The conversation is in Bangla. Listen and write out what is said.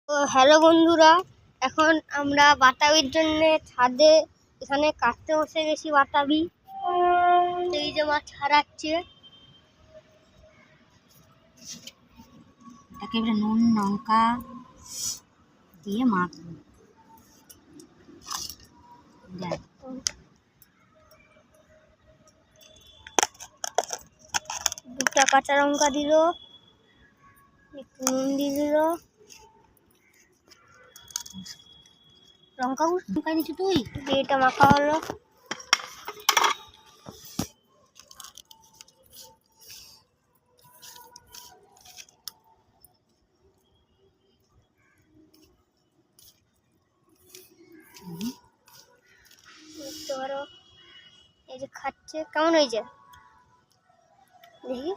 তো হ্যালো বন্ধুরা, এখন আমরা বাতাবির জন্য ছাদে এখানে কাটতে বসে গেছি। বাতাবি এই যে মাছ হারাচ্ছে, একেবারে নুন লঙ্কা দিয়ে মাখবো। দুটা কাঁচা লঙ্কা দিল, একটু নুন দিয়ে দিল। লঙ্কা নিচ্ছি তুই দিয়ে এটা মাখা হলো। দেখতে পারো এই যে খাচ্ছে, কেমন হয়েছে দেখি।